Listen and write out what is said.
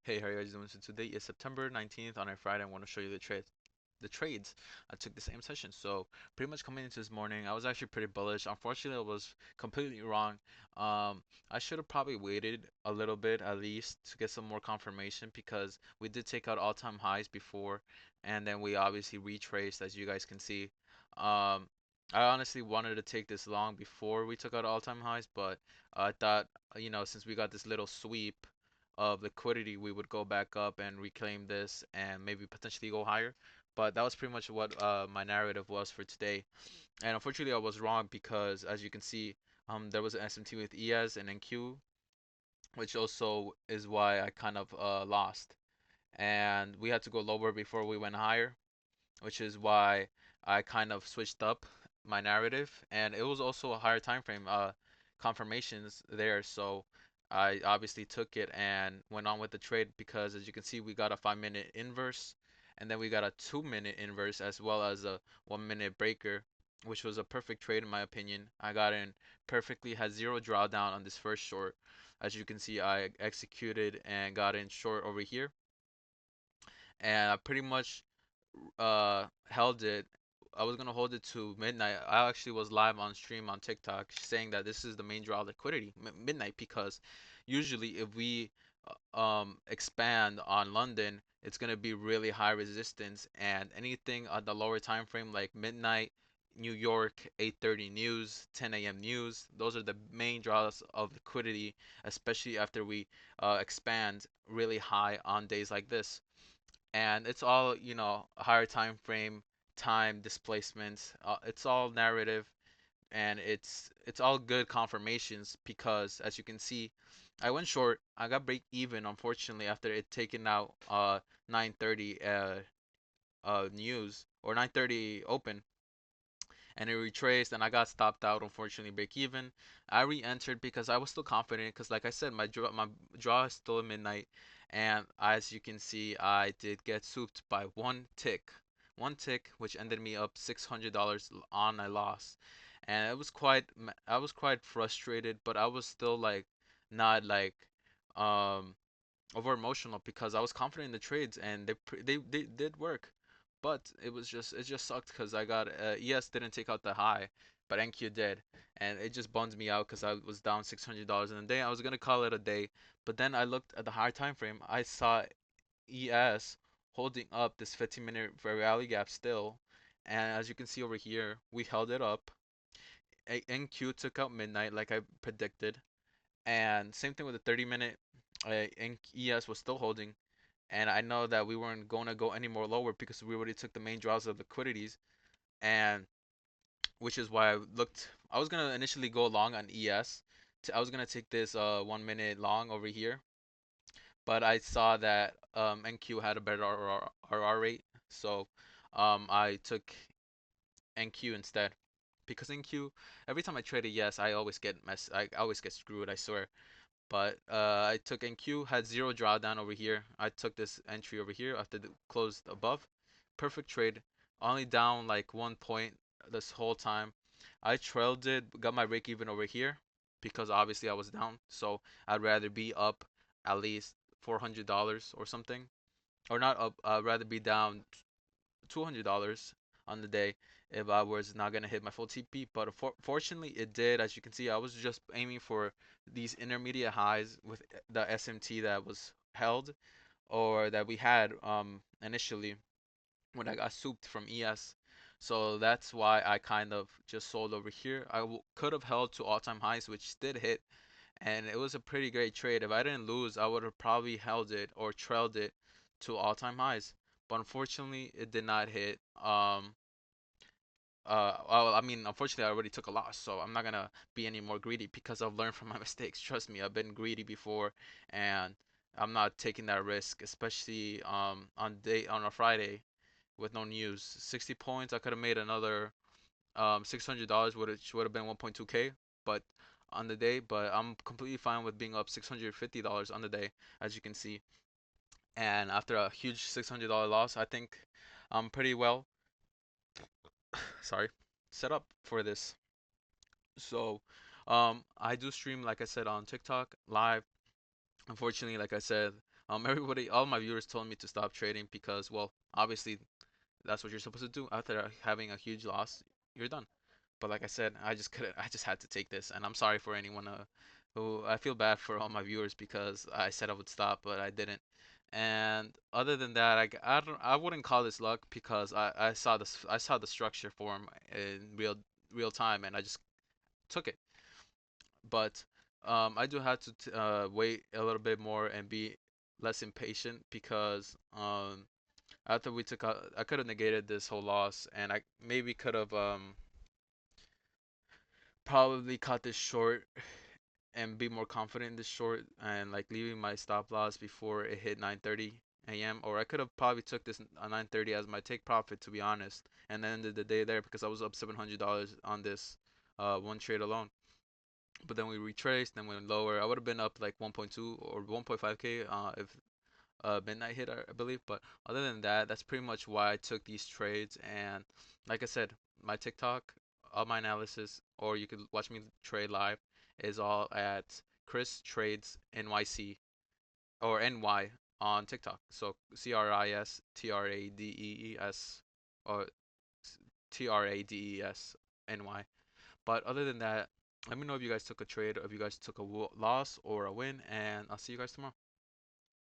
Hey, how are you guys doing? So today is September 19th on a Friday. I want to show you the trades I took the same session. So pretty much coming into this morning, I was actually pretty bullish. Unfortunately, I was completely wrong. I should have probably waited a little bit at least to get some more confirmation because we did take out all-time highs before, and then we obviously retraced, as you guys can see. Um, I honestly wanted to take this long before we took out all-time highs, but I thought, since we got this little sweep of liquidity, we would go back up and reclaim this and maybe potentially go higher. But that was pretty much what my narrative was for today. And unfortunately, I was wrong because, as you can see, there was an SMT with ES and NQ, which also is why I kind of lost. And we had to go lower before we went higher, which is why I kind of switched up my narrative, and it was also a higher time frame confirmations there, so I obviously took it and went on with the trade because as you can see we got a 5 minute inverse and then we got a 2 minute inverse as well as a 1 minute breaker, which was a perfect trade in my opinion. I got in perfectly, had zero drawdown on this first short. As you can see, I executed and got in short over here, and I pretty much held it. I was gonna hold it to midnight. I actually was live on stream on TikTok saying that this is the main draw liquidity, midnight, because usually if we expand on London, it's gonna be really high resistance, and anything on the lower time frame like midnight, New York, 8:30 news, 10 a.m. news, those are the main draws of liquidity, especially after we expand really high on days like this. And it's all higher time frame, time displacements, it's all narrative, and it's all good confirmations because as you can see I went short. I got break even unfortunately after it taken out 9:30 news or 9:30 open, and it retraced and I got stopped out, unfortunately break even. I re-entered because I was still confident because like I said, my draw is still at midnight, and as you can see I did get souped by one tick which ended me up $600 on a loss. And I was quite frustrated, but I was still like not like um over emotional because I was confident in the trades and they did work. But it just sucked because I got ES didn't take out the high, but NQ did, and it just bums me out because I was down $600 in a day. I was gonna call it a day, but then I looked at the higher time frame. I saw ES holding up this 15-minute rally gap still, and as you can see over here, we held it up. NQ took out midnight like I predicted, and same thing with the 30-minute. ES was still holding, and I know that we weren't going to go any more lower because we already took the main draws of liquidities, and which is why I was gonna initially go long on ES. I was gonna take this 1 minute long over here, but I saw that NQ had a better RR rate, so I took NQ instead. Because NQ, every time I trade a yes, I always get screwed, I swear. But I took NQ, had zero drawdown over here. I took this entry over here after the closed above. Perfect trade. Only down like 1 point this whole time. I trailed it, got my break even over here because obviously I was down. So I'd rather be up at least $400 or something. Or not up, I'd rather be down $200 on the day if I was not gonna hit my full TP. But fortunately, it did. As you can see, I was just aiming for these intermediate highs with the SMT that was held or that we had initially when I got souped from ES. So that's why I kind of just sold over here. Could have held to all-time highs, which did hit, and it was a pretty great trade. If I didn't lose, I would have probably held it or trailed it to all-time highs. But unfortunately, it did not hit. Well, I mean, unfortunately, I already took a loss, so I'm not gonna be any more greedy because I've learned from my mistakes. Trust me, I've been greedy before, and I'm not taking that risk, especially on a Friday with no news. 60 points, I could have made another $600, which would have been 1.2K, but on the day. But I'm completely fine with being up $650 on the day, as you can see. And after a huge $600 loss, I think I'm pretty well, sorry, set up for this. So, I do stream, like I said, on TikTok live. Unfortunately, like I said, Everybody, all my viewers told me to stop trading because, well, obviously that's what you're supposed to do. After having a huge loss, you're done. But like I said, I just couldn't. I just had to take this, and I'm sorry for anyone who I feel bad for all my viewers because I said I would stop, but I didn't. And other than that, I don't I wouldn't call this luck because I saw the structure form in real time, and I just took it. But I do have to wait a little bit more and be less impatient because after we took out, I could have negated this whole loss, and I maybe could have probably cut this short and be more confident in this short and like leaving my stop loss before it hit 9:30 a.m. Or I could have probably took this 9:30 as my take profit to be honest, and then ended the day there because I was up $700 on this one trade alone. But then we retraced, then went lower. I would have been up like 1.2 or 1.5k if midnight hit, I believe. But other than that, that's pretty much why I took these trades. And like I said, my TikTok, all my analysis, or you could watch me trade live, is all at Chris Trades NYC or NY on TikTok. So CRISTRADEES or TRADES NY. But other than that, let me know if you guys took a trade, or if you guys took a loss or a win, and I'll see you guys tomorrow.